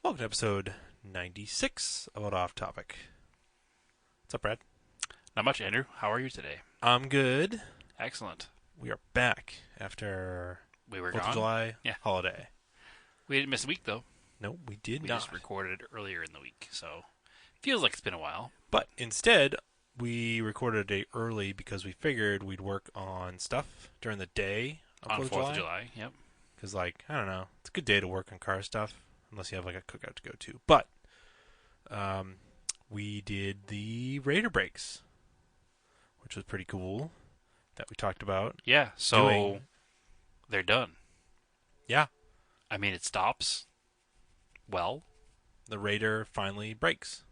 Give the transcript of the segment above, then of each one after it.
Welcome to episode 96 of Out Off Topic. What's up, Brad? Not much, Andrew. How are you today? I'm good. Excellent. We are back after We were 4th of gone. July Yeah. holiday. We didn't miss a week, though. No, we did We not. just recorded earlier in the week, so feels like it's been a while. But instead, we recorded a day early because we figured we'd work on stuff during the day On 4th of July, yep. Because, I don't know, it's a good day to work on car stuff, unless you have, a cookout to go to. But we did the Raider brakes, which was pretty cool, that we talked about. Yeah, so doing. They're done. Yeah. I mean, it stops well. The Raider finally brakes.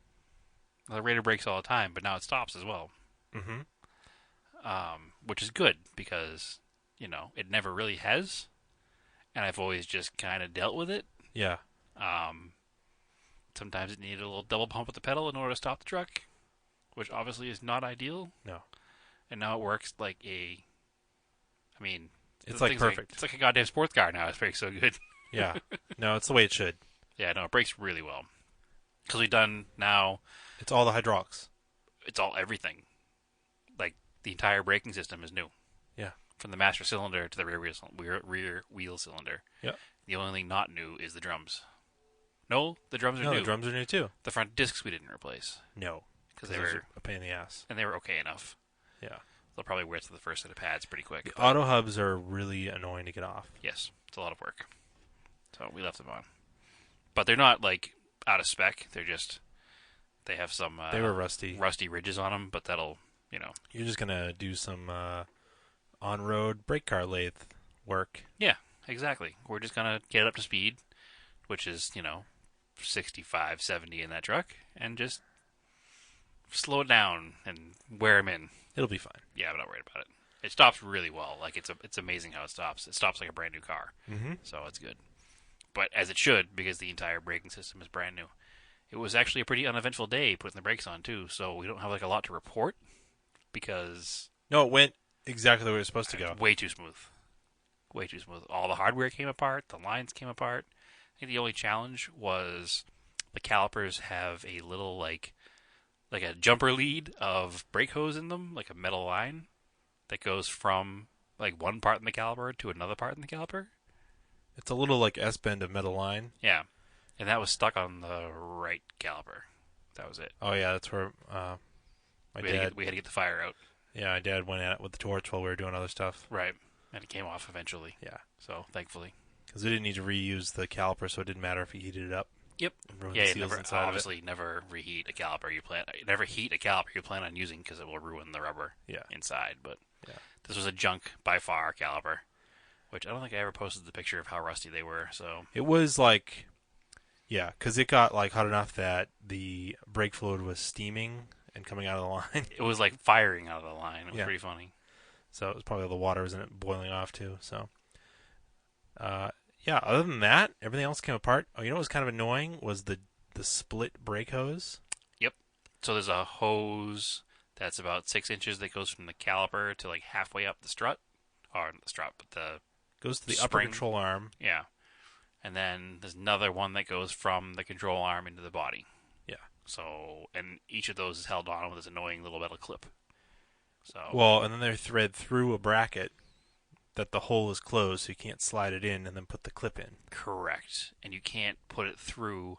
The Raider breaks all the time, but now it stops as well. Mm-hmm. Which is good because, it never really has, and I've always just kind of dealt with it. Yeah. Sometimes it needed a little double pump with the pedal in order to stop the truck, which obviously is not ideal. No. And now it works like It's like perfect. It's like a goddamn sports car now. It brakes so good. Yeah. No, it's the way it should. Yeah, no, it brakes really well. Because we've done now, It's all the hydraulics. it's all everything. Like, the entire braking system is new. Yeah. From the master cylinder to the rear wheel cylinder. Yep. The only thing not new is the drums. No, the drums are No, new. the drums are new too. The front discs we didn't replace. No. Because Those they are were, a pain in the ass. and they were okay enough. Yeah. They'll probably wear to the first set of pads pretty quick. The auto hubs are really annoying to get off. Yes, it's a lot of work. So we left them on. But they're not, out of spec. They have some They were rusty. rusty ridges on them, but that'll, You're just going to do some on-road brake car lathe work. Yeah, exactly. We're just going to get it up to speed, which is, 65, 70 in that truck, and just slow it down and wear them in. It'll be fine. Yeah, I'm not worried about it. It stops really well. It's amazing how it stops. It stops like a brand new car. Mm-hmm. So it's good. But as it should, because the entire braking system is brand new. It was actually a pretty uneventful day putting the brakes on, too, so we don't have, a lot to report, because No, it went exactly the way it was supposed to go. way too smooth. Way too smooth. All the hardware came apart. The lines came apart. I think the only challenge was the calipers have a little, like a jumper lead of brake hose in them, like a metal line that goes from, one part in the caliper to another part in the caliper. It's a little like S-bend of metal line. Yeah. And that was stuck on the right caliper. That was it. Oh, yeah, that's where my dad... We had to get the fire out. Yeah, my dad went at it with the torch while we were doing other stuff. Right. And it came off eventually. Yeah. So, thankfully. Because we didn't need to reuse the caliper, so it didn't matter if he heated it up. Yep. And ruined Yeah, the you seals never, inside obviously of it. never reheat a caliper. Never heat a caliper you plan on using because it will ruin the rubber inside. But Yeah. this was a junk, by far, caliper. Which I don't think I ever posted the picture of how rusty they were. So It was yeah, because it got hot enough that the brake fluid was steaming and coming out of the line. it was like firing out of the line. It was Yeah. pretty funny. So it was probably the water was in it boiling off too. So, yeah. Other than that, everything else came apart. Oh, you know what was kind of annoying was the split brake hose. Yep. So there's a hose that's about 6 inches that goes from the caliper to halfway up the strut, or not the strut, but the Goes to the upper spring. control arm. Yeah. And then there's another one that goes from the control arm into the body. Yeah. So, and each of those is held on with this annoying little metal clip. So. Well, and then they're thread through a bracket that the hole is closed, so you can't slide it in and then put the clip in. Correct. And you can't put it through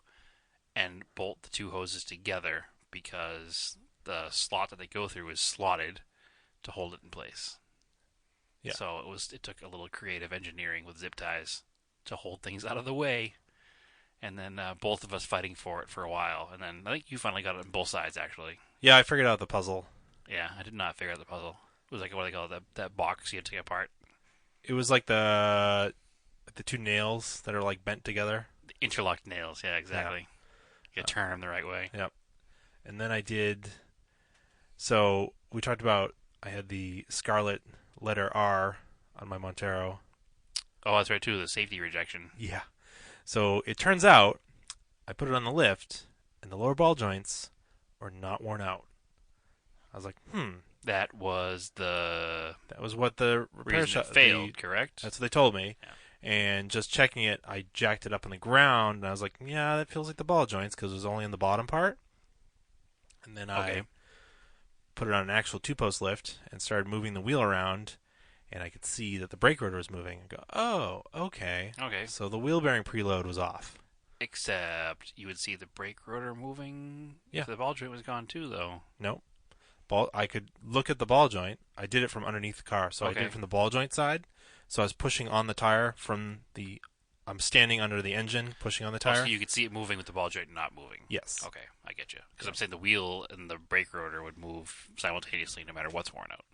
and bolt the two hoses together because the slot that they go through is slotted to hold it in place. Yeah. So it took a little creative engineering with zip ties to hold things out of the way, and then both of us fighting for it for a while, and then I think you finally got it on both sides, actually. Yeah, I figured out the puzzle. Yeah, I did not figure out the puzzle. It was what do they call it, that box you had to take apart. It was like the two nails that are bent together. The interlocked nails, yeah, exactly. You gotta turn them the right way. Yep. And then I did... So, we talked about... I had the scarlet letter R on my Montero. Oh, that's right, too, the safety rejection. Yeah. So, it turns out, I put it on the lift, and the lower ball joints were not worn out. I was like, That was the That was what the repair reason shop... it failed, correct? That's what they told me. Yeah. And just checking it, I jacked it up on the ground, and I was like, yeah, that feels like the ball joints because it was only in the bottom part. And then Okay. I put it on an actual two-post lift and started moving the wheel around, and I could see that the brake rotor was moving. I go, oh, okay. Okay. So the wheel bearing preload was off. Except you would see the brake rotor moving Yeah. if the ball joint was gone too, though. Nope. I could look at the ball joint. I did it from underneath the car, so I did Okay. it from the ball joint side. So I was pushing on the tire from the. I'm standing under the engine, pushing on the Oh, tire. so you could see it moving with the ball joint not moving. Yes. Okay, I get you. Because I'm saying the wheel and the brake rotor would move simultaneously no matter what's worn out.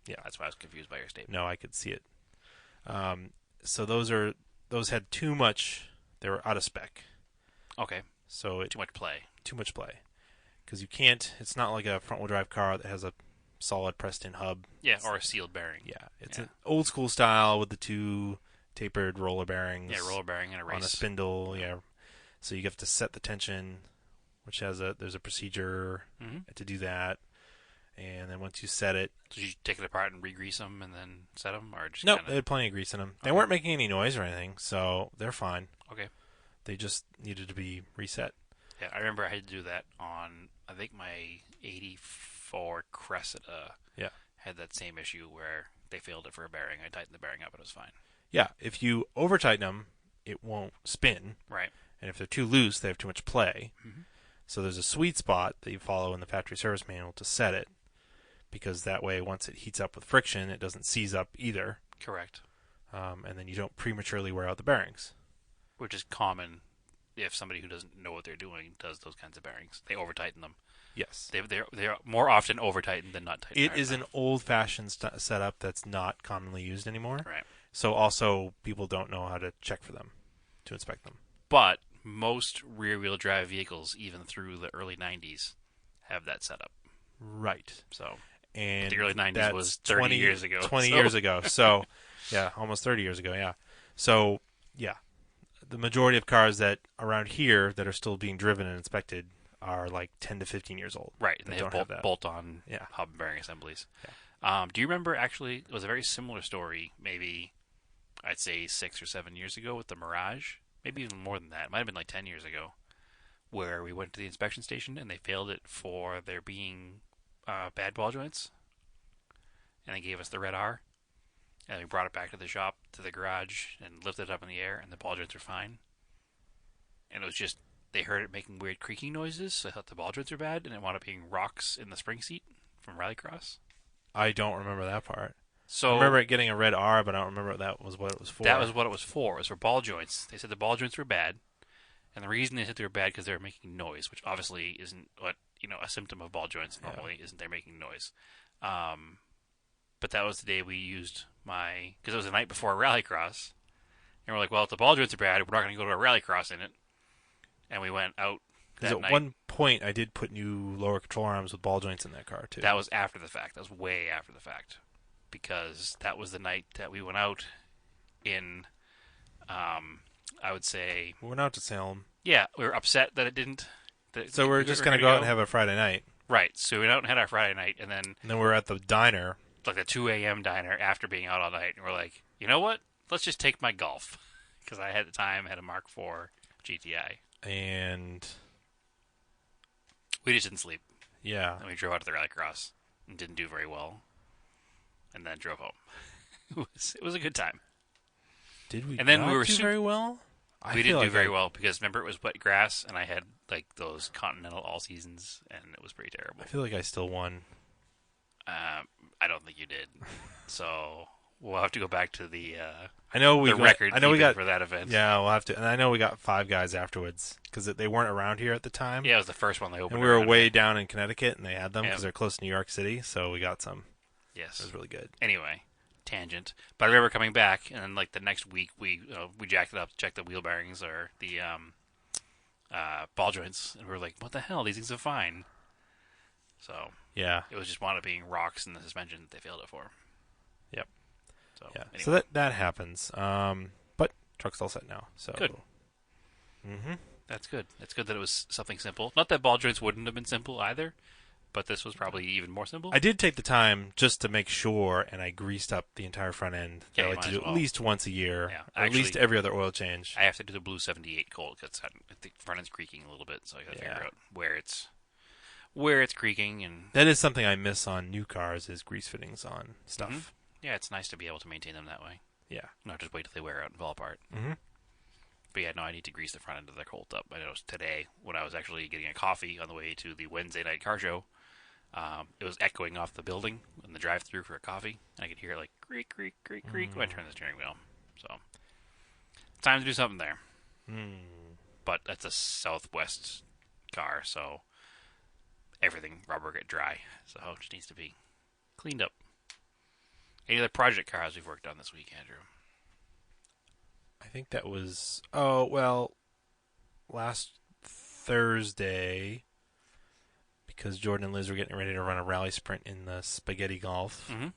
Yeah. That's why I was confused by your statement. No, I could see it. So those had too much. They were out of spec. Okay, So too much play. too much play because you can't. It's not like a front wheel drive car that has a solid pressed in hub. Yeah, or a sealed bearing. Yeah, it's Yeah. an old school style with the two tapered roller bearings. Yeah, roller bearing and a race. on a spindle. Yeah, so you have to set the tension, which there's a procedure Mm-hmm. to do that, and then once you set it, So you take it apart and re-grease them and then set them, or just nope, kind they had plenty of grease in them. They Okay. weren't making any noise or anything, so they're fine. Okay. They just needed to be reset. Yeah, I remember I had to do that on I think my '84 Cressida. Yeah. Had that same issue where they failed it for a bearing. I tightened the bearing up and it was fine. Yeah, if you over tighten them, it won't spin, Right. and if they're too loose, they have too much play. Mm-hmm. So there's a sweet spot that you follow in the factory service manual to set it, because that way, once it heats up with friction, it doesn't seize up either, Correct. and then you don't prematurely wear out the bearings. Which is common if somebody who doesn't know what they're doing does those kinds of bearings. They over tighten them. Yes. They're more often over tightened than not tightened. It is an old-fashioned setup that's not commonly used anymore. Right. So also, people don't know how to check for them, to inspect them. But most rear-wheel drive vehicles, even through the early '90s, have that setup. Right. So And the early '90s that's was 30 years ago. 20 so. years ago. So, yeah, almost 30 years ago, yeah. So, yeah, the majority of cars that around here that are still being driven and inspected are like 10 to 15 years old. Right, and That they have don't have that. bolt-on Yeah. hub and bearing assemblies. Do you remember, actually, it was a very similar story, maybe, I'd say 6 or 7 years ago with the Mirage, maybe even more than that. It might have been like 10 years ago, where we went to the inspection station and they failed it for there being bad ball joints, and they gave us the red R, and we brought it back to the shop, to the garage, and lifted it up in the air, and the ball joints were fine. And it was just, they heard it making weird creaking noises, so they thought the ball joints were bad, and it wound up being rocks in the spring seat from Rallycross. I don't remember that part. So I remember it getting a red R, but I don't remember that was what it was for. that was what it was for. It was for ball joints. They said the ball joints were bad, and the reason they said they were bad because they were making noise, which obviously isn't what a symptom of ball joints normally isn't. They're making noise. But that was the day we used because it was the night before Rallycross, and we're like, well, if the ball joints are bad, we're not going to go to a Rallycross in it. And we went out Because that at night. one point, I did put new lower control arms with ball joints in that car, too. That was after the fact. That was way after the fact. Because that was the night that we went out in, I would say, We went out to Salem. yeah, we were upset that it didn't. So we're just going to go out and have a Friday night. Right. So we went out and had our Friday night, and then And then we're at the diner. like the 2 a.m. diner after being out all night, and we're like, you know what? Let's just take my Golf. Because I had at the time had a Mark IV GTI. And, We just didn't sleep. yeah. And we drove out to the Rallycross and didn't do very well. And then drove home. It was a good time. Did we And then not we were do very well? I We feel didn't do like very well because remember it was wet grass and I had like those Continental all seasons and it was pretty terrible. I feel like I still won. I don't think you did. So we'll have to go back to the I know we record I know we got for that event. Yeah, we'll have to. And I know we got 5 guys afterwards because they weren't around here at the time. Yeah, it was the first one they opened. And we were around way here. down in Connecticut, and they had them because Yeah. they're close to New York City. So we got some. Yes. It was really good. Anyway, tangent. But I remember coming back and then like the next week we jacked it up, checked the wheel bearings or the ball joints, and we were like, "What the hell? These things are fine." So Yeah. it was just wound up being rocks in the suspension that they failed it for. Yep. So Yeah. anyway. So that happens. But truck's all set now. So Good. Mm-hmm. That's good. It's good that it was something simple. Not that ball joints wouldn't have been simple either, but this was probably even more simple. I did take the time just to make sure, and I greased up the entire front end. Yeah, I you like to might do as well. at least once a year, Yeah, or at least actually- every other oil change. I have to do the Blue 78 cold because I think the front end's creaking a little bit, so I got to Yeah. figure out where it's creaking. And That is something I miss on new cars is grease fittings on stuff. Mhm. yeah, it's nice to be able to maintain them that way. Yeah. Not just wait till they wear out and fall apart. Mm-hmm. But yeah, no, I need to grease the front end of the cold up. I noticed today when I was actually getting a coffee on the way to the Wednesday night car show, it was echoing off the building in the drive-through for a coffee. I could hear it like creak, creak, creak, creak when I turned the steering wheel. So, time to do something there. But that's a Southwest car, so everything rubber get dry. So it just needs to be cleaned up. Any other project cars we've worked on this week, Andrew? I think that was last Thursday, because Jordan and Liz were getting ready to run a rally sprint in the Spagetti Golf, Mm-hmm.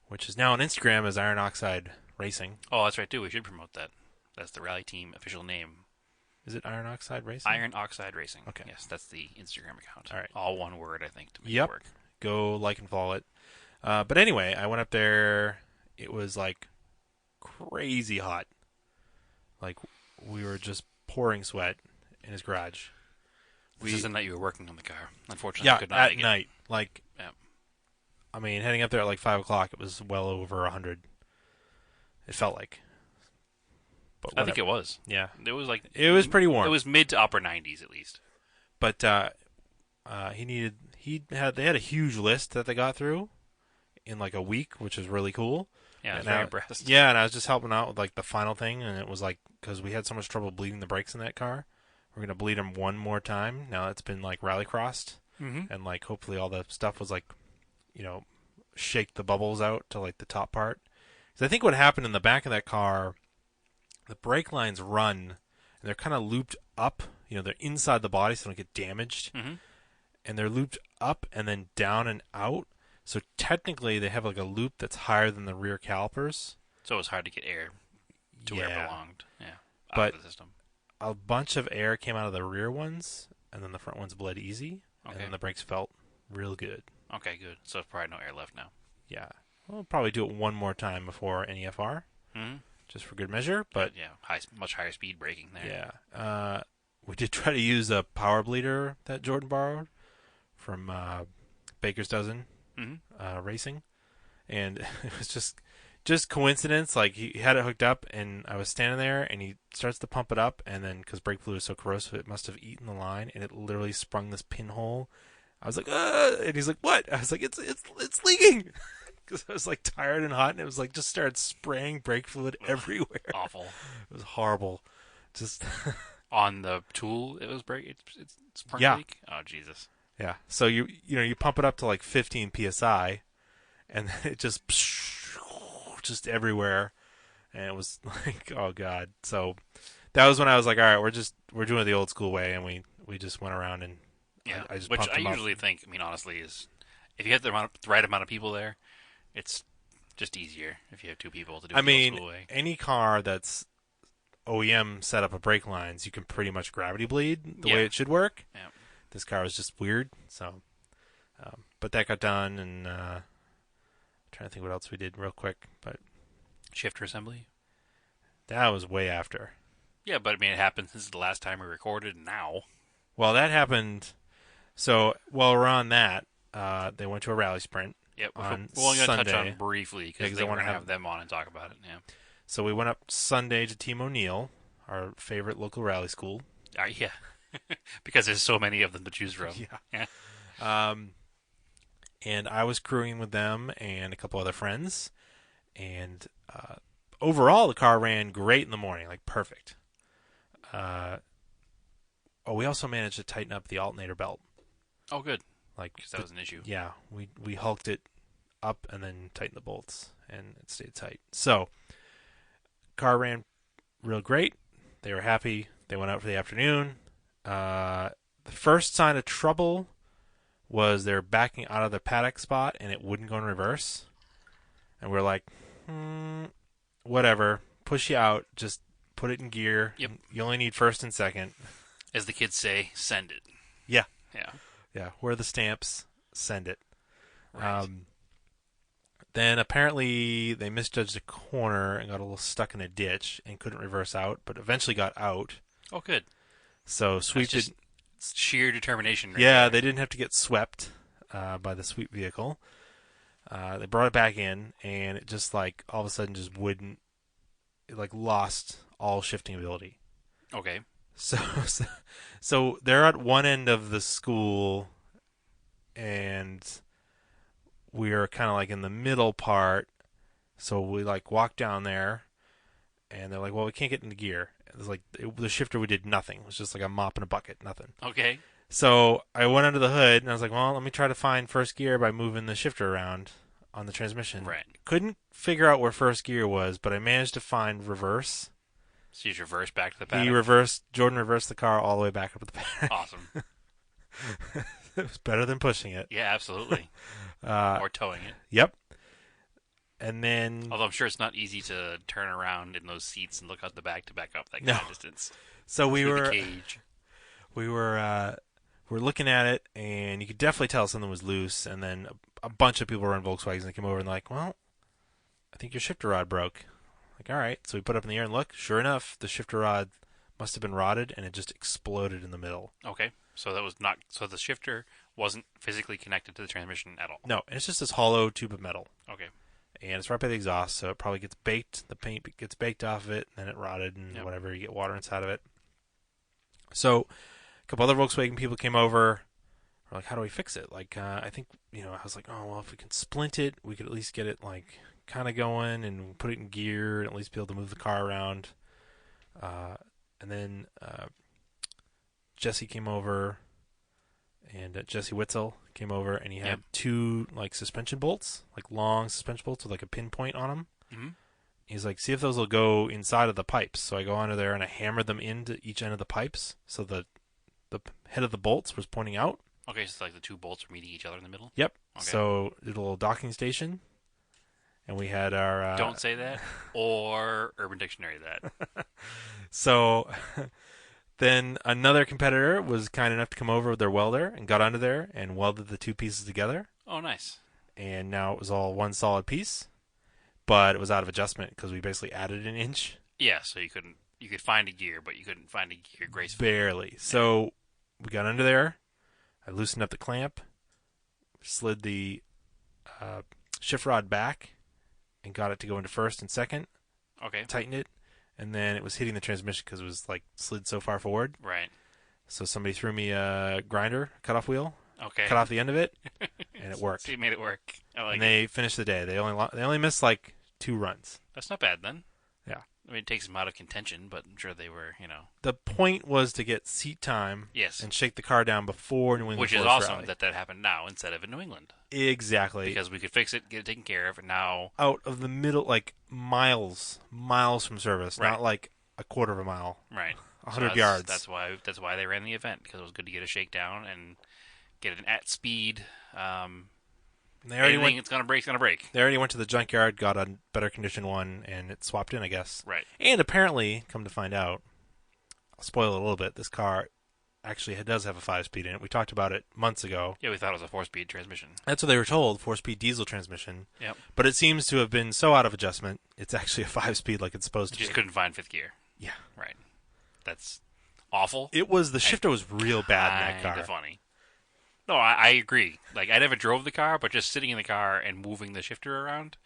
which is now on Instagram as IronOxide Racing. Oh, that's right, too. We should promote that. That's the rally team official name. Is it IronOxide Racing? IronOxide Racing. Okay. Yes, that's the Instagram account. All right. All one word, I think, to make Yep. it work. Go like and follow it. But anyway, I went up there. It was like crazy hot. Like we were just pouring sweat in his garage. This is the night you were working on the car. Unfortunately, Yeah, I could not at make it. night. Like, Yeah. I mean, heading up there at like 5 o'clock, it was well over 100. It felt like. But I think it was. Yeah. It was like It was pretty warm. It was mid to upper 90s at least. But they had a huge list that they got through in like a week, which was really cool. Yeah, I was And very impressed. Yeah, and I was just helping out with like the final thing, and it was like because we had so much trouble bleeding the brakes in that car, we're gonna bleed them one more time. Now it's been like rallycrossed, and like hopefully all the stuff was like, shake the bubbles out to like the top part. Because I think what happened in the back of that car, the brake lines run, and they're kind of looped up. They're inside the body, so they don't get damaged, and they're looped up and then down and out. So technically, they have like a loop that's higher than the rear calipers. So it was hard to get air to where it belonged. Yeah, out But of the system. a bunch of air came out of the rear ones, and then the front ones bled easy, and Okay. then the brakes felt real good. Okay, good. So there's probably no air left now. Yeah. We'll probably do it one more time before NEFR, just for good measure. But yeah, much higher speed braking there. yeah, we did try to use a power bleeder that Jordan borrowed from Baker's Dozen Racing, and it was just coincidence. Like he had it hooked up, and I was standing there, and he starts to pump it up, and then because brake fluid is so corrosive, it must have eaten the line, and it literally sprung this pinhole. I was like, and he's like, what? I was like, it's leaking. Because I was like tired and hot, and it was like just started spraying brake fluid everywhere. Awful. It was horrible. Just On the tool, it was break. It's sprung Yeah. leak. Oh Jesus. yeah. So you pump it up to like 15 psi, and then it just everywhere, and it was like, oh god. So that was when I was like, all right, we're doing it the old school way, and we just went around and Yeah, I just which pumped I them up. usually think. I mean, honestly, is if you have the right amount of people there, it's just easier if you have two people to do it I the mean, old school way. any car that's OEM set up of brake lines, you can pretty much gravity bleed the way Yeah. it should work. Yeah. This car was just weird, so. But that got done, and I'm trying to think what else we did real quick, but Shifter assembly. that was way after. Yeah, but I mean, it happened. This is the last time we recorded. Now. Well, that happened. So while we're on that, they went to a rally sprint. Yep. On We're only going to touch Sunday. on briefly Yeah, because 'cause they I want wanna to have- have them on and talk about it. Yeah. So we went up Sunday to Team O'Neill, our favorite local rally school. Yeah. Because there's so many of them to choose from. Yeah. And I was crewing with them and a couple other friends. And overall, the car ran great in the morning, like perfect. We also managed to tighten up the alternator belt. Oh, good. Like Because that was an issue. Yeah, we hulked it up and then tightened the bolts, and it stayed tight. So, car ran real great. They were happy. They went out for the afternoon. The first sign of trouble was they were backing out of the paddock spot, and it wouldn't go in reverse. And we're like, whatever. Push you out. Just put it in gear. Yep. You only need first and second. As the kids say, send it. Yeah. Yeah. Yeah, where are the stamps? Send it. Right. Then apparently they misjudged a corner and got a little stuck in a ditch and couldn't reverse out, but eventually got out. Oh, good. So That's sweep just did. sheer determination right Yeah, there. they didn't have to get swept by the sweep vehicle. They brought it back in, and it just like all of a sudden just wouldn't. It like lost all shifting ability. Okay. So, so, so they're at one end of the school, and we are kind of like in the middle part. So we like walk down there, and they're like, "Well, we can't get into gear." It was like the shifter. We did nothing. It was just like a mop and a bucket, nothing. Okay. So I went under the hood, and I was like, "Well, let me try to find first gear by moving the shifter around on the transmission." Right. Couldn't figure out where first gear was, but I managed to find reverse. So you reverse back to the paddock. Jordan reversed the car all the way back up to the paddock. Awesome. It was better than pushing it. Yeah, absolutely. Uh, Or towing it. Yep. And then Although I'm sure it's not easy to turn around in those seats and look out the back to back up that kind No. of distance. so we Through were the cage. we were looking at it, and you could definitely tell something was loose. And then a bunch of people were in Volkswagens and came over and like, "Well, I think your shifter rod broke." Like, all right. So we put it up in the air and look. Sure enough, the shifter rod must have been rotted, and it just exploded in the middle. Okay. So that was not. So the shifter wasn't physically connected to the transmission at all. No, and it's just this hollow tube of metal. Okay. And it's right by the exhaust, so it probably gets baked. The paint gets baked off of it, and then it rotted, and Yep. whatever, you get water inside of it. So a couple other Volkswagen people came over. We're like, how do we fix it? Like, I think, I was like, oh, well, if we can splint it, we could at least get it, like, kind of going and put it in gear and at least be able to move the car around. And then Jesse came over, and Jesse Witzel came over, and he had Yep. two, like, suspension bolts, like long suspension bolts with, like, a pinpoint on them. Mm-hmm. He's like, see if those will go inside of the pipes. So I go under there and I hammer them into each end of the pipes, so the head of the bolts was pointing out. Okay, so it's like the two bolts are meeting each other in the middle? Yep. Okay. So did a little docking station, and we had our... Don't say that, or Urban Dictionary that. So then another competitor was kind enough to come over with their welder and got under there and welded the two pieces together. Oh, nice. And now it was all one solid piece, but it was out of adjustment because we basically added an inch. Yeah, so you could find a gear, but you couldn't find a gear gracefully. Barely. So we got under there. I loosened up the clamp, slid the shift rod back, and got it to go into first and second. Okay. Tightened it, and then it was hitting the transmission because it was like slid so far forward. Right. So somebody threw me a grinder, cutoff wheel, Okay. cut off the end of it, and it worked. So you made it work. I like And it. they finished the day. They only missed like 2 runs. That's not bad then. Yeah. I mean, it takes them out of contention, but I'm sure they were, The point was to get seat time Yes. and shake the car down before New England Which is Forest awesome Rally. that happened now instead of in New England. Exactly. Because we could fix it, get it taken care of, and now... Out of the middle, like miles from service, Right. not like a quarter of a mile, Right. 100 So yards. That's why they ran the event, because it was good to get a shakedown and get it at speed. They already Anything went. it's going to break, it's going to break. They already went to the junkyard, got a better condition one, and it swapped in, I guess. Right. And apparently, come to find out, I'll spoil it a little bit. This car actually does have a 5-speed in it. We talked about it months ago. Yeah, we thought it was a 4-speed transmission. That's what they were told, 4-speed diesel transmission. Yep. But it seems to have been so out of adjustment, it's actually a 5-speed like it's supposed You to just be. couldn't find fifth gear. Yeah. Right. That's awful. The shifter was real bad in that Kinda car. funny. No, I agree. Like, I never drove the car, but just sitting in the car and moving the shifter around,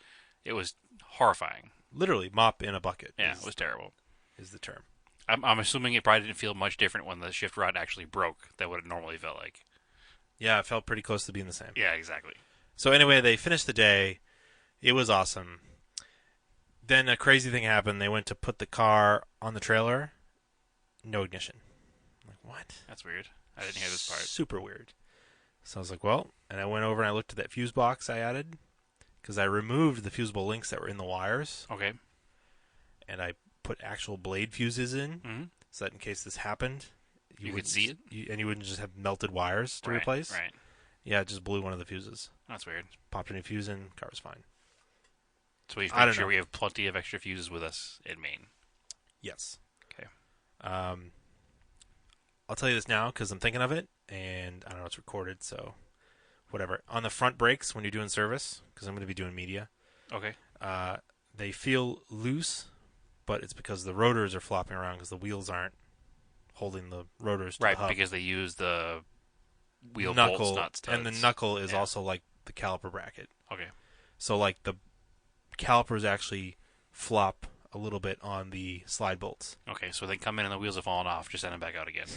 it was horrifying. Literally, mop in a bucket. Yeah, it was terrible. Is the term. I'm assuming it probably didn't feel much different when the shift rod actually broke than what it normally felt like. Yeah, it felt pretty close to being the same. Yeah, exactly. So anyway, they finished the day. It was awesome. Then a crazy thing happened. They went to put the car on the trailer. No ignition. I'm like, what? That's weird. I didn't hear this part. Super weird. So I was like, well, and I went over and I looked at that fuse box I added because I removed the fusible links that were in the wires, Okay. and I put actual blade fuses in Mm-hmm. so that in case this happened, You could wouldn't see it? and you wouldn't just have melted wires to replace. Right. Yeah, it just blew one of the fuses. That's weird. Popped a new fuse in, car was fine. So we've I made don't sure know. we have plenty of extra fuses with us in Maine. Yes. Okay. I'll tell you this now because I'm thinking of it, and and I don't know, it's recorded, so whatever. On the front brakes when you're doing service, because I'm going to be doing media, Okay. they feel loose, but it's because the rotors are flopping around because the wheels aren't holding the rotors to Right, the hub. because they use the wheel knuckle, bolts, not studs. and the knuckle is also like the caliper bracket. Okay. So like the calipers actually flop a little bit on the slide bolts. Okay, so they come in and the wheels are falling off. Just send them back out again.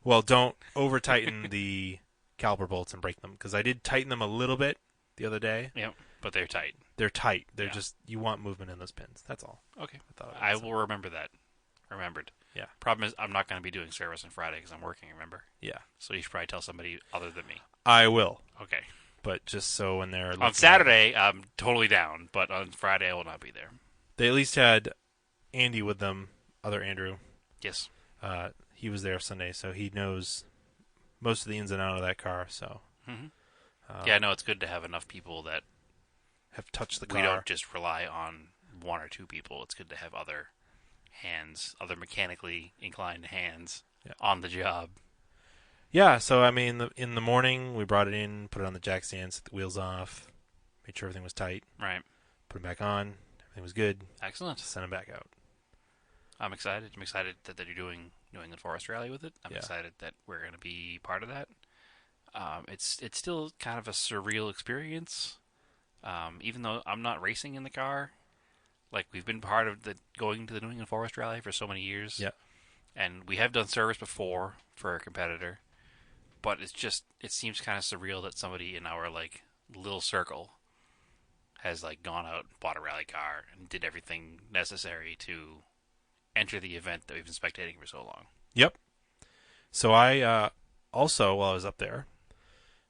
Well, don't over tighten the caliper bolts and break them, because I did tighten them a little bit the other day. Yep, but they're tight. They're tight. They're just, you want movement in those pins. That's all. Okay. I will remember that. Remembered. Yeah. Problem is, I'm not going to be doing service on Friday because I'm working, remember? Yeah. So you should probably tell somebody other than me. I will. Okay. But just so when they're... On Saturday, I'm totally down, but on Friday, I will not be there. They at least had Andy with them, other Andrew. Yes. He was there Sunday, so he knows most of the ins and outs of that car. So, yeah, no, it's good to have enough people that have touched the car. We don't just rely on one or two people. It's good to have other hands, other mechanically inclined hands on the job. Yeah, so I mean, in the morning, we brought it in, put it on the jack stand, set the wheels off, made sure everything was tight. Right. Put it back on. Everything was good. Excellent. Sent them back out. I'm excited. I'm excited that you're doing New England Forest Rally with it. I'm excited that we're going to be part of that. It's still kind of a surreal experience, even though I'm not racing in the car. Like, we've been part of going to the New England Forest Rally for so many years. Yeah. And we have done service before for a competitor. But it seems kind of surreal that somebody in our, like, little circle has, like, gone out and bought a rally car and did everything necessary to enter the event that we've been spectating for so long. Yep. So I also, while I was up there,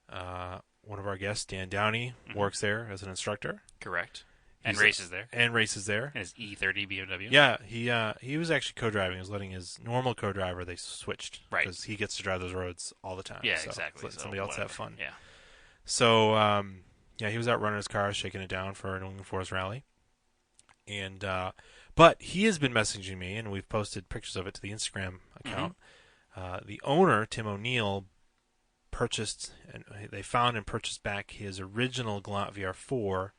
one of our guests, Dan Downey, works there as an instructor. Correct. And races there. And races there. And his E30 BMW. Yeah, he was actually co-driving. He was letting his normal co-driver, they switched. Right. Because he gets to drive those roads all the time. Yeah, so exactly. Let somebody else have fun. Yeah. So, he was out running his car, shaking it down for a New England Forest Rally. And, but he has been messaging me, and we've posted pictures of it to the Instagram account. The owner, Tim O'Neill, purchased, and they found and purchased back his original Galant VR4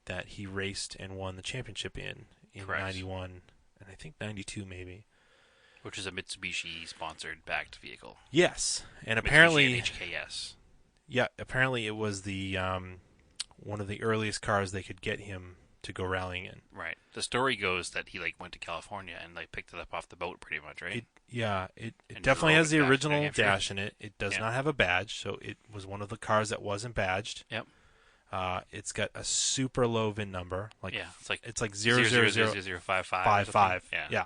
that he raced and won the championship in Correct. 91, and I think 92 maybe. Which is a Mitsubishi-sponsored backed vehicle. Yes, and Mitsubishi apparently... and HKS. Yeah, apparently it was the one of the earliest cars they could get him to go rallying in. Right. The story goes that he went to California and picked it up off the boat pretty much, right? It definitely has the original dash in it. It does Yeah. not have a badge, so it was one of the cars that wasn't badged. Yep. It's got a super low VIN number. It's like 00055. Yeah.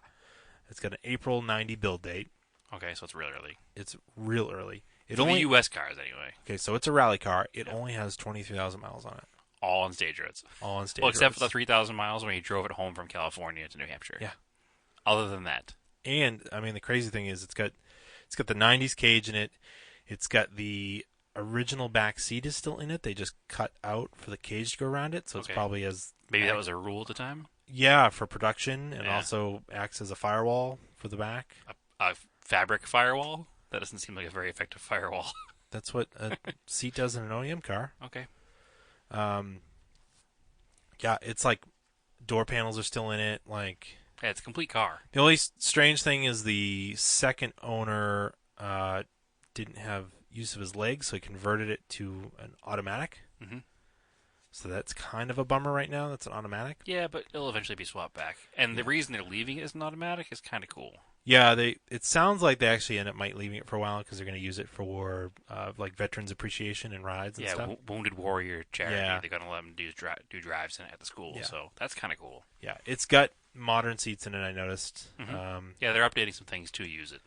It's got an April 90 build date. Okay, so it's real early. It's real early. For the U.S. cars, anyway. Okay, so it's a rally car. It only has 23,000 miles on it. All on stage roads. Except for the 3,000 miles when he drove it home from California to New Hampshire. Yeah. Other than that. And I mean, the crazy thing is, it's got the 90s cage in it. It's got the original back seat is still in it. They just cut out for the cage to go around it, so it's probably maybe that was a rule at the time. Yeah, for production, and also acts as a firewall for the back. A fabric firewall. That doesn't seem like a very effective firewall. That's what a seat does in an OEM car. Okay. Yeah, it's like door panels are still in it. Like, yeah, it's a complete car. The only strange thing is the second owner didn't have use of his legs, so he converted it to an automatic. Mm-hmm. So that's kind of a bummer right now. That's an automatic. Yeah, but it'll eventually be swapped back. And the reason they're leaving it as an automatic is kind of cool. Yeah, it sounds like they actually end up leaving it for a while because they're going to use it for like veterans appreciation and rides and stuff. Wounded Warrior charity. Yeah. They're going to let them do drives in it at the school. Yeah. So that's kind of cool. Yeah, it's got modern seats in it, I noticed. Mm-hmm. They're updating some things to use it.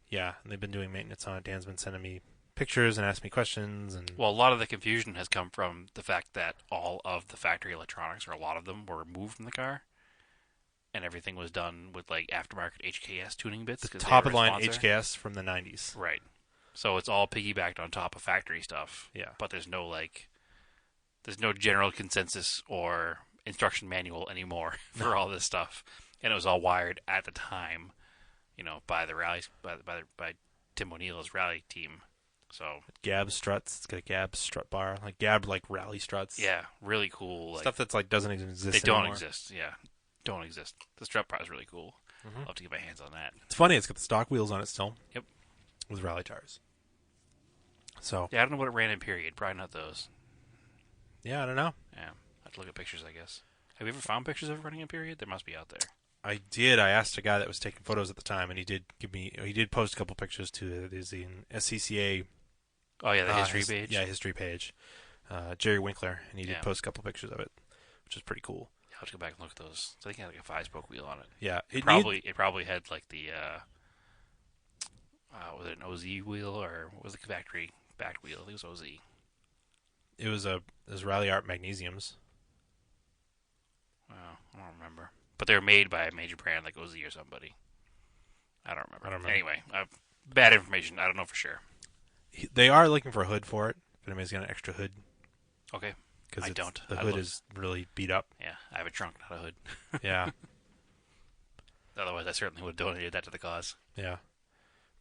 Yeah, and they've been doing maintenance on it. Dan's been sending me pictures and asking me questions. Well, a lot of the confusion has come from the fact that all of the factory electronics, or a lot of them, were removed from the car. And everything was done with aftermarket HKS tuning bits. The top of the line HKS from the 90s. Right. So it's all piggybacked on top of factory stuff. Yeah. But there's no general consensus or instruction manual anymore for all this stuff. And it was all wired at the time, by the rallies by Tim O'Neill's rally team. So Gab struts. It's got a Gab strut bar, like Gab rally struts. yeah, really cool. Stuff that's doesn't even exist. They don't anymore. exist. Yeah, don't exist. The strut bar is really cool. I'll have to get my hands on that. It's funny. It's got the stock wheels on it still. Yep. With rally tires. So yeah, I don't know what it ran in period. Probably not those. Yeah, I don't know. Yeah, I have to look at pictures, I guess. Have you ever found pictures of it running in period? They must be out there. I did. I asked a guy that was taking photos at the time, and he did post a couple pictures to the SCCA. Oh yeah, the history page. Yeah, history page. Jerry Winkler, and he did Yeah. post a couple pictures of it, which is pretty cool. Yeah, I'll have to go back and look at those. So I think it had like a 5-spoke wheel on it. Yeah, it probably had like the was it an OZ wheel or what was the factory backed wheel? I think it was OZ. It was Rally Art Magnesiums. Oh, I don't remember. But they were made by a major brand like OZ or somebody. I don't remember. Anyway, bad information. I don't know for sure. They are looking for a hood for it. If anybody's got an extra hood. Okay. Because I don't. The hood is really beat up. Yeah, I have a trunk, not a hood. Yeah. Otherwise, I certainly would have donated that to the cause. Yeah.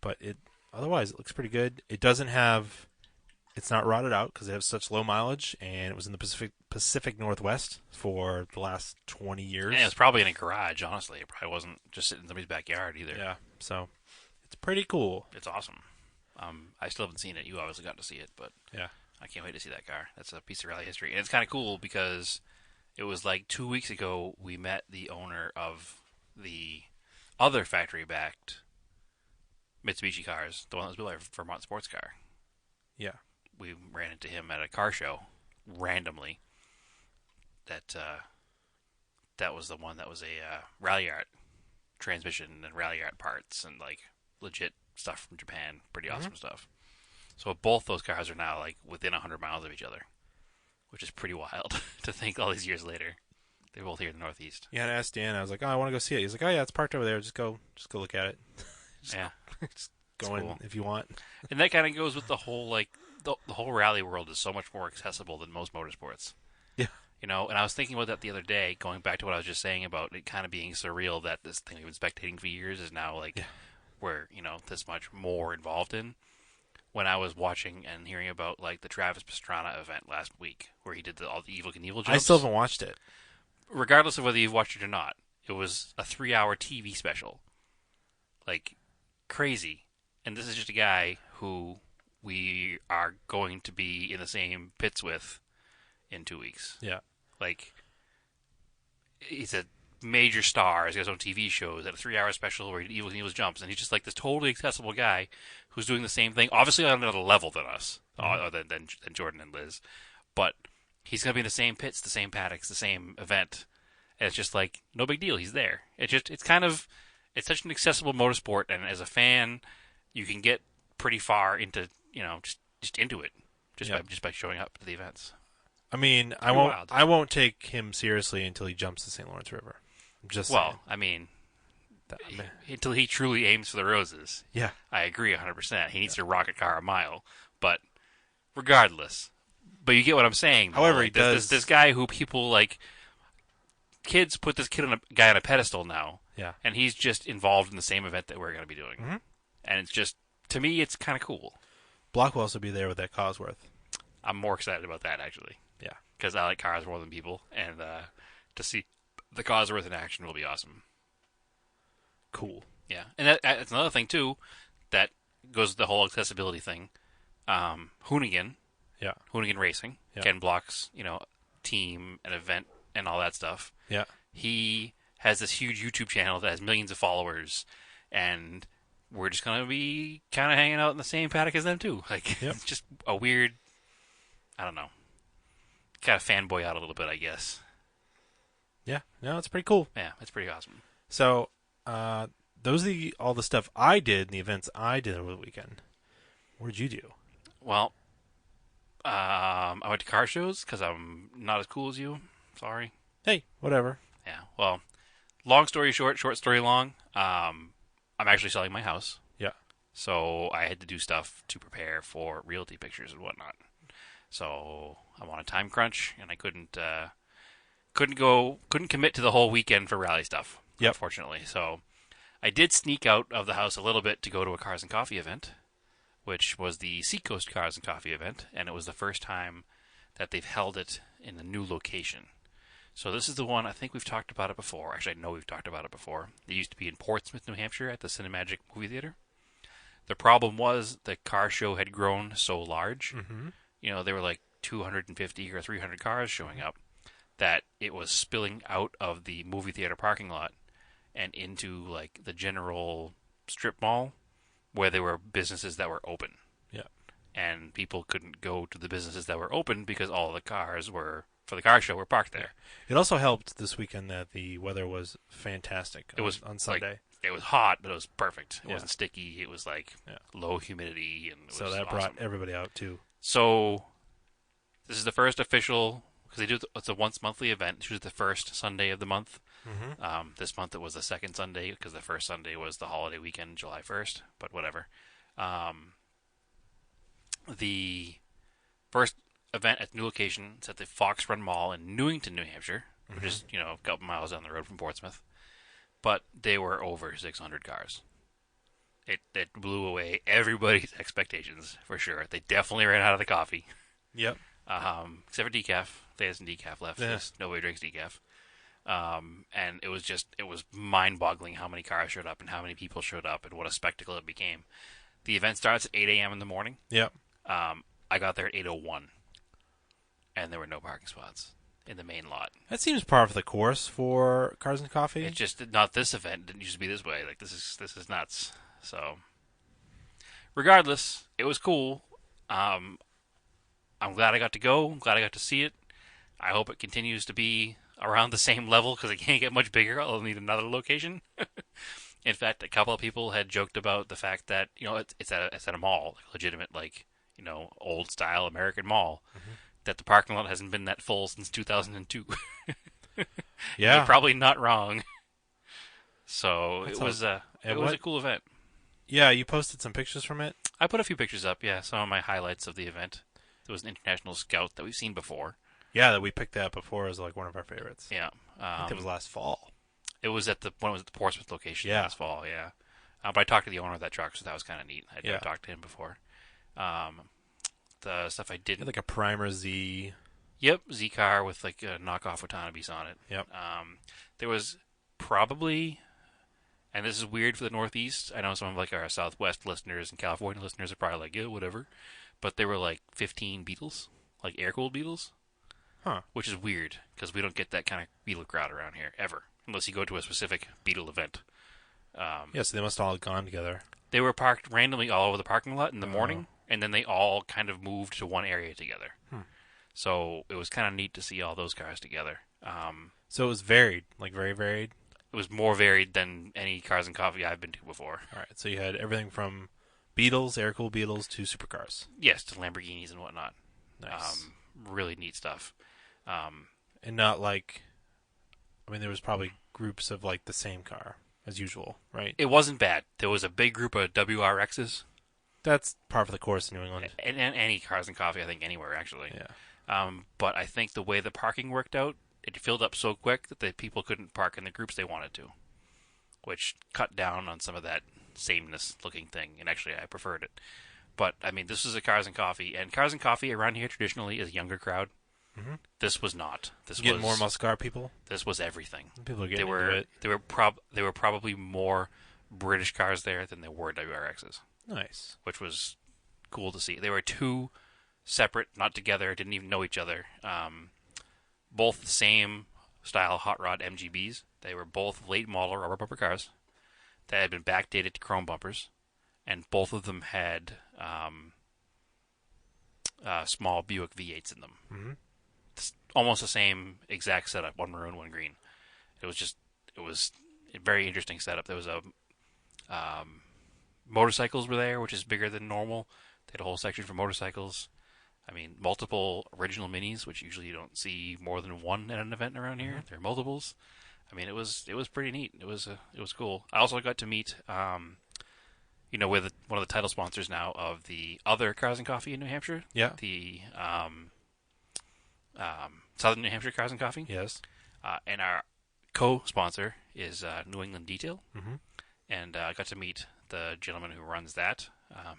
But otherwise, it looks pretty good. It doesn't have... It's not rotted out because it has such low mileage, and it was in the Pacific Northwest for the last 20 years. And it was probably in a garage, honestly. It probably wasn't just sitting in somebody's backyard either. Yeah, so it's pretty cool. It's awesome. I still haven't seen it. You obviously got to see it, but yeah, I can't wait to see that car. That's a piece of rally history. And it's kind of cool because it was like 2 weeks ago we met the owner of the other factory-backed Mitsubishi cars, the one that was built by Vermont Sports Car. Yeah. We ran into him at a car show randomly. That was the one that was a Rally Art transmission and Rally Art parts and like legit stuff from Japan. Pretty awesome stuff. So both those cars are now like within 100 miles of each other, which is pretty wild to think all these years later. They're both here in the Northeast. Yeah, I asked Dan. I was like, "Oh, I want to go see it." He's like, "Oh yeah, it's parked over there. Just go look at it." Just go in cool. if you want. And that kind of goes with the whole like the whole rally world is so much more accessible than most motorsports. Yeah. You know, and I was thinking about that the other day, going back to what I was just saying about it kind of being surreal that this thing we've been spectating for years is now like we're, this much more involved in. When I was watching and hearing about like the Travis Pastrana event last week, where he did all the Evel Knievel jumps. I still haven't watched it. Regardless of whether you've watched it or not, it was a 3-hour TV special. Like, crazy. And this is just a guy who we are going to be in the same pits with in 2 weeks. Yeah. Like, he's a major star. He's got his own TV shows at a 3-hour special where he Evel Knievel jumps, and he's just like this totally accessible guy who's doing the same thing, obviously on another level than us, other than Jordan and Liz. But he's going to be in the same pits, the same paddocks, the same event. And it's just like, no big deal. He's there. It's such an accessible motorsport. And as a fan, you can get pretty far into, just into it. Just by showing up to the events. I mean, I won't take him seriously until he jumps the St. Lawrence River. Saying. Until he truly aims for the roses. Yeah. I agree 100%. He needs to rocket car a mile. But regardless. But you get what I'm saying. Though. However, he does. This guy who people like... Kids put this guy on a pedestal now. Yeah. And he's just involved in the same event that we're going to be doing. Mm-hmm. And it's just... To me, it's kind of cool. Block will also be there with that Cosworth. I'm more excited about that, actually. Yeah. Because I like cars more than people. And to see the Cosworth in action will be awesome. Cool. Yeah. And that's another thing, too, that goes with the whole accessibility thing. Hoonigan. Yeah. Hoonigan Racing. Yeah. Ken Block's, team and event and all that stuff. Yeah. He has this huge YouTube channel that has millions of followers. And we're just going to be kind of hanging out in the same paddock as them, too. Like, It's just a weird... I don't know. Kind of fanboy out a little bit, I guess. Yeah, no, it's pretty cool. Yeah, it's pretty awesome. So, those are all the stuff I did in the events I did over the weekend. What did you do? Well, I went to car shows because I'm not as cool as you. Sorry. Hey, whatever. Yeah, well, long story short, short story long, I'm actually selling my house. Yeah. So I had to do stuff to prepare for realty pictures and whatnot. So I'm on a time crunch, and I couldn't commit to the whole weekend for rally stuff. Yep. Unfortunately. So I did sneak out of the house a little bit to go to a Cars and Coffee event, which was the Seacoast Cars and Coffee event, and it was the first time that they've held it in a new location. So this is the one, I think we've talked about it before. Actually, I know we've talked about it before. It used to be in Portsmouth, New Hampshire at the Cinemagic Movie Theater. The problem was the car show had grown so large. Mm-hmm. You know, there were like 250 or 300 cars showing up that it was spilling out of the movie theater parking lot and into like the general strip mall where there were businesses that were open. Yeah. And people couldn't go to the businesses that were open because all the cars were for the car show were parked there. It also helped this weekend that the weather was fantastic. It was on Sunday. Like, it was hot, but it was perfect. It wasn't sticky. It was like low humidity, and so that brought everybody out too. So this is the first official, because they do it's a once monthly event. It's usually the first Sunday of the month. Mm-hmm. This month it was the second Sunday because the first Sunday was the holiday weekend, July 1st. But whatever. The first event at the new location is at the Fox Run Mall in Newington, New Hampshire, which is a couple miles down the road from Portsmouth. But they were over 600 cars. It blew away everybody's expectations for sure. They definitely ran out of the coffee. Yep. Except for decaf. They had some decaf left. Yeah. Nobody drinks decaf. And it was mind-boggling how many cars showed up and how many people showed up and what a spectacle it became. The event starts at 8 a.m. in the morning. Yep. I got there at 8:01, and there were no parking spots in the main lot. That seems par of the course for Cars and Coffee. It's just not this event. It didn't used to be this way. Like this is nuts. So, regardless, it was cool. I'm glad I got to go. I'm glad I got to see it. I hope it continues to be around the same level because it can't get much bigger. I'll need another location. In fact, a couple of people had joked about the fact that it's at a mall, legitimate old style American mall. Mm-hmm. That the parking lot hasn't been that full since 2002. Yeah, you're probably not wrong. So it was a cool event. Yeah, you posted some pictures from it. I put a few pictures up. Yeah, some of my highlights of the event. There was an international scout that we've seen before. Yeah, that we picked that up before as like one of our favorites. Yeah, I think it was last fall. It was at the Portsmouth location last fall. Yeah, but I talked to the owner of that truck, so that was kind of neat. I'd never talked to him before. The stuff I didn't like a Primer Z. Yep, Z car with like a knockoff Watanabe's on it. Yep. There was probably, and this is weird for the Northeast. I know some of like our Southwest listeners and California listeners are probably like, yeah, whatever. But there were like 15 Beetles, like air-cooled Beetles. Huh. Which is weird because we don't get that kind of Beetle crowd around here ever, unless you go to a specific Beetle event. Yes, they must all have gone together. They were parked randomly all over the parking lot in the morning, and then they all kind of moved to one area together. So it was kind of neat to see all those cars together. So it was varied, like very varied? It was more varied than any Cars and Coffee I've been to before. All right, so you had everything from Beetles, air-cooled Beetles, to supercars. Yes, to Lamborghinis and whatnot. Nice. Really neat stuff. And not like, there was probably groups of like the same car as usual, right? It wasn't bad. There was a big group of WRXs. That's par for the course in New England. And any Cars and Coffee, I think, anywhere, actually. Yeah. But I think the way the parking worked out, it filled up so quick that the people couldn't park in the groups they wanted to, which cut down on some of that sameness-looking thing. And actually, I preferred it. But, this was a Cars and Coffee. And Cars and Coffee around here traditionally is a younger crowd. Mm-hmm. This was not. This was more muscle car people. This was everything. People are getting into it. There were probably more British cars there than there were WRXs. Nice. Which was cool to see. They were two separate, not together, didn't even know each other. Both the same style hot rod MGBs. They were both late model rubber bumper cars that had been backdated to chrome bumpers, and both of them had small Buick V8s in them. Mm-hmm. It's almost the same exact setup, one maroon, one green. It was a very interesting setup. There was motorcycles were there, which is bigger than normal. They had a whole section for motorcycles. Multiple original minis, which usually you don't see more than one at an event around here. Mm-hmm. There are multiples. It was pretty neat. It was cool. I also got to meet, with one of the title sponsors now of the other Cars and Coffee in New Hampshire. Yeah. The Southern New Hampshire Cars and Coffee. Yes. And our co-sponsor is New England Detail. Mm-hmm. And I got to meet the gentleman who runs that.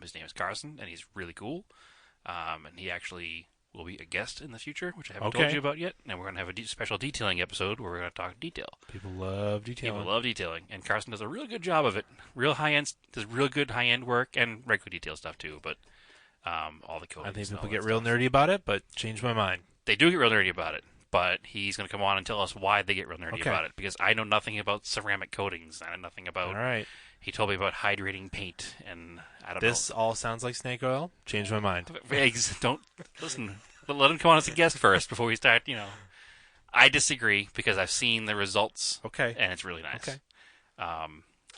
His name is Carson, and he's really cool. And he actually will be a guest in the future, which I haven't told you about yet. And we're going to have a special detailing episode where we're going to talk detail. People love detailing. People love detailing, and Carson does a really good job of it. Real high-end, does real good high-end work and regular detail stuff too. But all the coatings. I think people get real nerdy about it, but change my mind. They do get real nerdy about it, but he's going to come on and tell us why they get real nerdy about it. Because I know nothing about ceramic coatings. I know nothing about. All right. He told me about hydrating paint, and I don't know. This all sounds like snake oil. Change my mind. Don't listen. Let him come on as a guest first before we start. I disagree because I've seen the results. Okay. And it's really nice. Okay.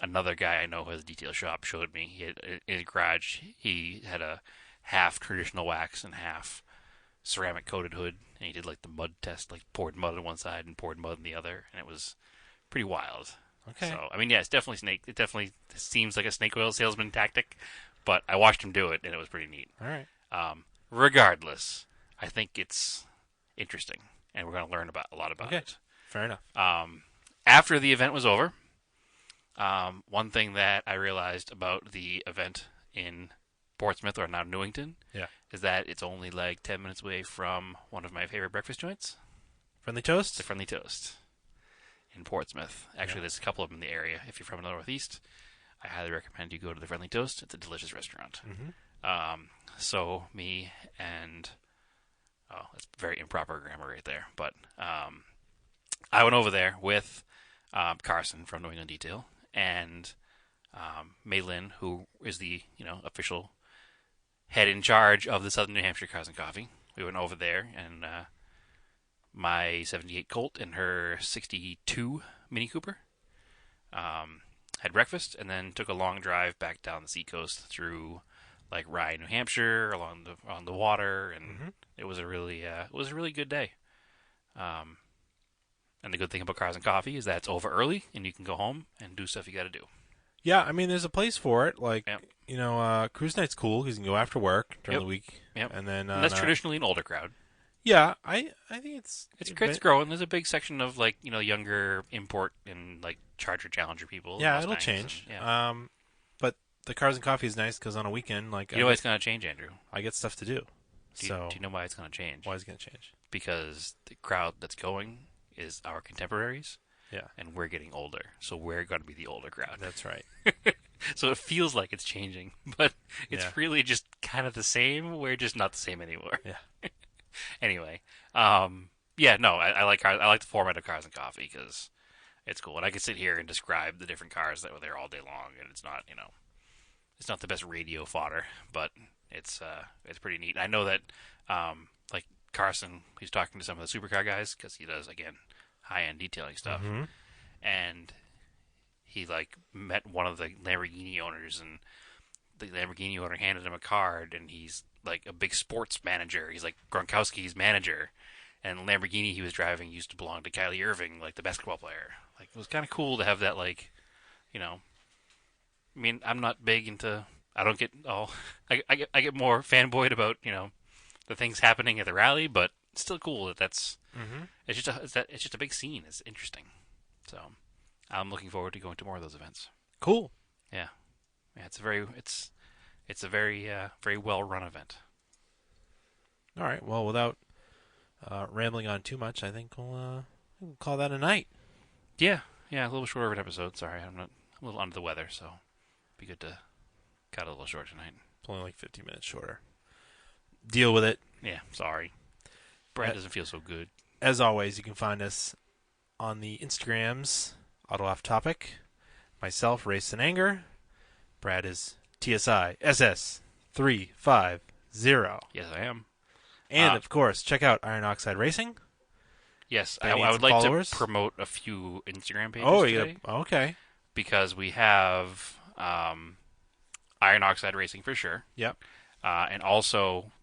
Another guy I know who has a detail shop showed me. In his garage, he had a half traditional wax and half ceramic coated hood, and he did like the mud test, like poured mud on one side and poured mud on the other, and it was pretty wild. Okay. So, I mean, yeah, it's definitely snake. It definitely seems like a snake oil salesman tactic, but I watched him do it, and it was pretty neat. All right. Regardless, I think it's interesting, and we're going to learn a lot about it. Fair enough. After the event was over, one thing that I realized about the event in Portsmouth, or now Newington, is that it's only like 10 minutes away from one of my favorite breakfast joints. Friendly Toast? The Friendly Toast in Portsmouth. Actually, there's a couple of them in the area. If you're from the Northeast, I highly recommend you go to the Friendly Toast. It's a delicious restaurant. Mm-hmm. So me and... Oh, that's very improper grammar right there. But I went over there with Carson from New England Detail and Mei Lin, who is the official head in charge of the Southern New Hampshire Cars and Coffee. We went over there, and my 78 Colt and her 62 Mini Cooper had breakfast, and then took a long drive back down the seacoast through like Rye, New Hampshire, along the water, and it was a really good day. And the good thing about Cars and Coffee is that it's over early, and you can go home and do stuff you got to do. Yeah, I mean, there's a place for it. Like, cruise night's cool because you can go after work during the week. Yep. And then and that's traditionally an older crowd. Yeah, I think it's growing. There's a big section of like younger import and like Charger Challenger people. Yeah, it'll change. And, but the Cars and Coffee is nice because on a weekend, like, why it's going to change, Andrew? I get stuff to do. Do you know why it's going to change? Why is it going to change? Because the crowd that's going is our contemporaries. Yeah. And we're getting older, so we're going to be the older crowd. That's right. So it feels like it's changing, but it's really just kind of the same. We're just not the same anymore. Yeah. Anyway, I like cars. I like the format of Cars and Coffee because it's cool, and I can sit here and describe the different cars that were there all day long, and it's not it's not the best radio fodder, but it's pretty neat. I know that like Carson, he's talking to some of the supercar guys because he does high-end detailing stuff, and he met one of the Lamborghini owners, and the Lamborghini owner handed him a card, and he's like a big sports manager. He's like Gronkowski's manager, and the Lamborghini he was driving used to belong to Kylie Irving, like the basketball player. Like, it was kind of cool to have that, I mean, I'm not big into. I don't get all. I get more fanboyed about the things happening at the rally, but it's still cool that's. Mm-hmm. It's just a big scene. It's interesting. So I'm looking forward to going to more of those events. Cool. Yeah. It's a very very well run event. All right. Well, without rambling on too much, I think we'll call that a night. Yeah. A little shorter of an episode. Sorry, I'm a little under the weather, so it'd be good to cut a little short tonight. It's only like 50 minutes shorter. Deal with it. Yeah. Sorry. Brad doesn't feel so good. As always, you can find us on the Instagrams, Auto Off Topic. Myself, Race and Anger. Brad is TSI SS350. Yes, I am. And, of course, check out IronOxide Racing. Yes, I would like to promote a few Instagram pages today. Okay. Because we have IronOxide Racing for sure. Yep. And also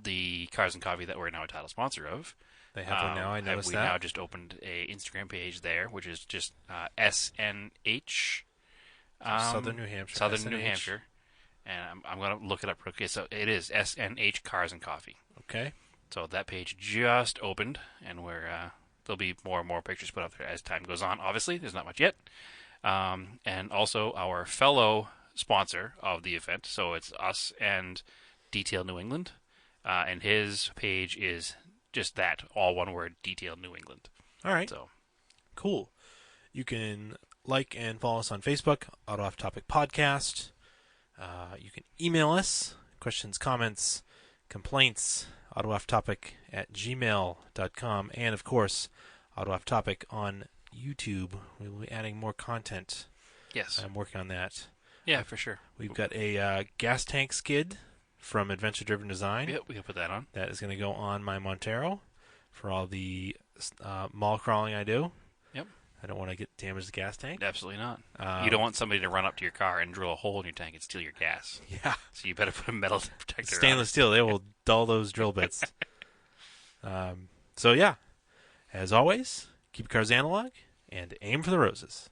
the Cars and Coffee that we're now a title sponsor of. They have one now, I noticed that. We now just opened a Instagram page there, which is just SNH. Southern New Hampshire. Southern New Hampshire. And I'm going to look it up. Okay, so it is SNH Cars and Coffee. Okay. So that page just opened, and there'll be more and more pictures put up there as time goes on. Obviously, there's not much yet. And also our fellow sponsor of the event. So it's us and Detail New England. And his page is just that, all one word, Detail New England. All right. So cool. You can like and follow us on Facebook, Auto Off Topic Podcast. You can email us, questions, comments, complaints, autoofftopic@gmail.com. And, of course, Auto Off Topic on YouTube. We will be adding more content. yes. I'm working on that. Yeah, for sure. We've got a gas tank skid from Adventure Driven Design. Yep, we can put that on. That is going to go on my Montero for all the mall crawling I do. Yep. I don't want to get damage the gas tank. Absolutely not. You don't want somebody to run up to your car and drill a hole in your tank and steal your gas. Yeah. So you better put a metal protector on. Stainless steel. They will dull those drill bits. So, yeah. As always, keep your cars analog and aim for the roses.